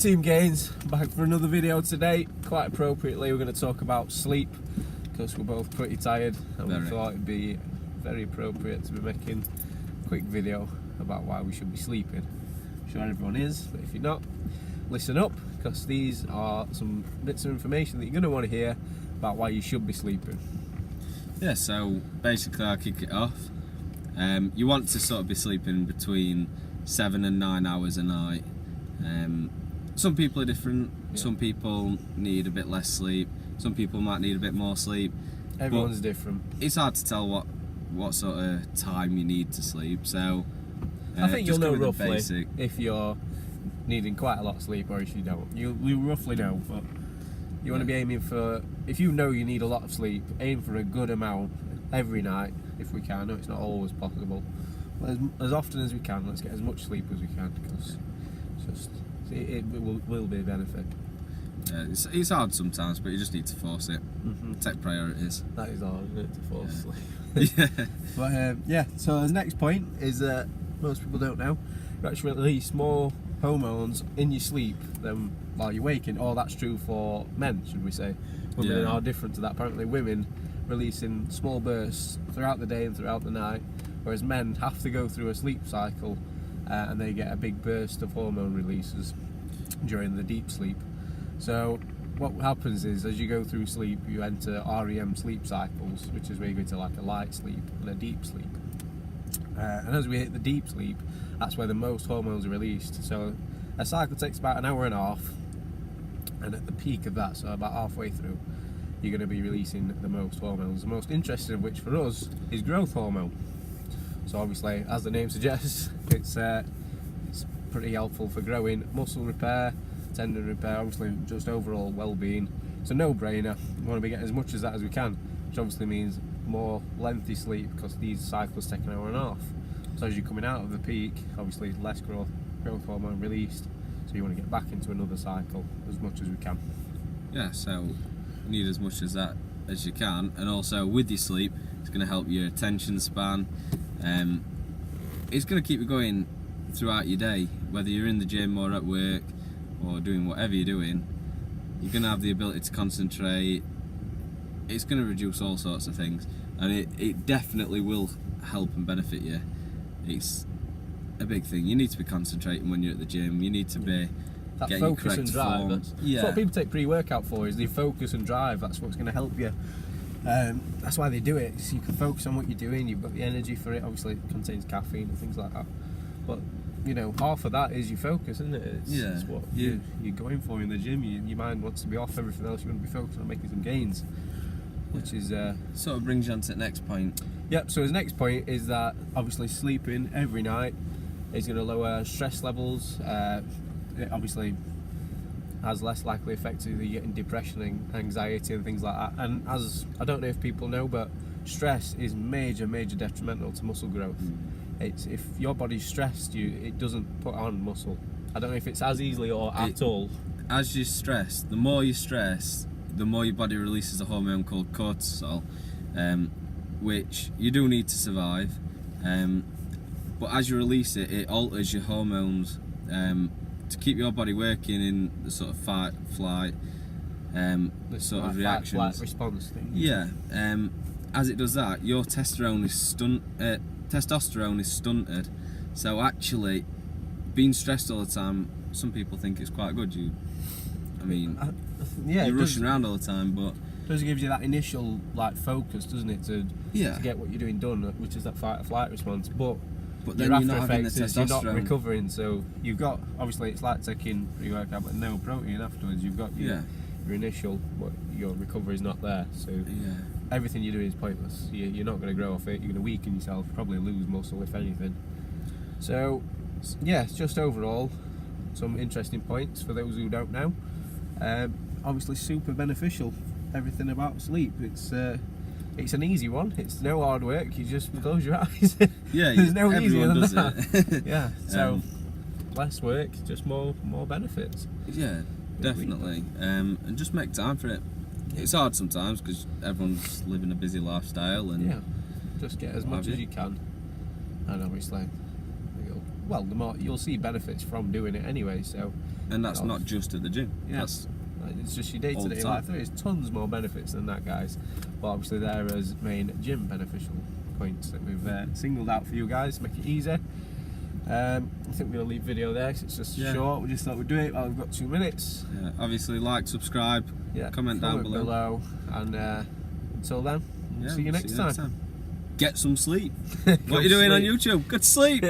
Team Gains, back for another video today. Quite appropriately, we're going to talk about sleep because we're both pretty tired and we thought it'd be very appropriate to be making a quick video about why we should be sleeping. I'm sure everyone is, but if you're not, listen up because these are some bits of information that you're going to want to hear about why you should be sleeping. Yeah, so basically I'll kick it off. You want to sort of be sleeping between 7 and 9 hours a night. Some people are different. Some people need a bit less sleep. Some people might need a bit more sleep. Everyone's different. It's hard to tell what sort of time you need to sleep. So I think you'll know roughly if you're needing quite a lot of sleep or if you don't. You roughly know, but you want to be aiming for, if you know you need a lot of sleep, aim for a good amount every night if we can. I know it's not always possible, but as often as we can, let's get as much sleep as we can because it will be a benefit. Yeah, it's hard sometimes, but you just need to force it. Take priorities. That is hard, isn't it, to force sleep? Yeah. But yeah, so the next point is that most people don't know, you actually release more hormones in your sleep than while you're waking. Or that's true for men, should we say. Women are different to that. Apparently women release in small bursts throughout the day and throughout the night, whereas men have to go through a sleep cycle and they get a big burst of hormone releases during the deep sleep. So what happens is, as you go through sleep, you enter REM sleep cycles, which is where you go into like a light sleep and a deep sleep. And as we hit the deep sleep, that's where the most hormones are released. So a cycle takes about an hour and a half, and at the peak of that, so about halfway through, you're going to be releasing the most hormones. The most interesting of which for us is growth hormone. So obviously, as the name suggests, it's pretty helpful for growing, muscle repair, tendon repair, obviously just overall well-being. It's a no-brainer. We want to be getting as much of that as we can, which obviously means more lengthy sleep because these cycles take an hour and a half. So as you're coming out of the peak, obviously less growth hormone released, so you want to get back into another cycle as much as we can. Yeah, so you need as much as that as you can, and also with your sleep, it's going to help your attention span. It's going to keep you going throughout your day, whether you're in the gym or at work or doing whatever you're doing. You're going to have the ability to concentrate. It's going to reduce all sorts of things, and it definitely will help and benefit you. It's a big thing. You need to be concentrating when you're at the gym. You need to be that getting focus your correct and drive. form. That's what people take pre-workout for, is the focus and drive. That's what's going to help you. That's why they do it, so you can focus on what you're doing. You've got the energy for it. Obviously it contains caffeine and things like that, but you know, half of that is your focus, isn't it? It's what you're going for in the gym. Your mind wants to be off everything else. You want to be focused on making some gains, which is sort of brings you on to the next point. Yep, so his next point is that obviously sleeping every night is going to lower stress levels. It obviously has less likely effect to you getting depression and anxiety and things like that. And as I don't know if people know, but stress is major detrimental to muscle growth. It's, if your body's stressed, it doesn't put on muscle. I don't know if it's as easily or at all. As you stress, the more you stress, the more your body releases a hormone called cortisol, which you do need to survive. But as you release it, it alters your hormones to keep your body working in the sort of fight, flight, the sort of reactions. Fight, flight response thing. Yeah. As it does that, your testosterone is stunted. So actually, being stressed all the time, some people think it's quite good. You're rushing around all the time, but it gives you that initial focus, doesn't it, to get what you're doing done, which is that fight or flight response. But then you're not having the testosterone. You're not recovering, so you've got, obviously it's like taking pre-workout but no protein afterwards. You've got your initial, but your recovery's not there, so everything you're doing is pointless. You're not going to grow off it. You're going to weaken yourself, probably lose muscle if anything. So yeah, just overall some interesting points for those who don't know. Obviously super beneficial, everything about sleep. It's an easy one. It's no hard work. You just close your eyes. Yeah, there's no easier than that. Yeah, so less work, just more benefits. Yeah, definitely. And just make time for it. It's hard sometimes because everyone's living a busy lifestyle, and just get as much as you can. And obviously, well, the more you'll see benefits from doing it anyway. So, and that's not just at the gym. Yeah. That's it's just your day-to-day time. life. There is tons more benefits than that, guys. But obviously, there is main gym beneficial points that we've singled out for you guys. Make it easy. I think we'll leave video there because it's just short. We just thought we'd do it while we've got 2 minutes. Yeah, obviously, like, subscribe, comment down below. And until then, we'll see you next time. Get some sleep. What are you doing on YouTube? Good sleep.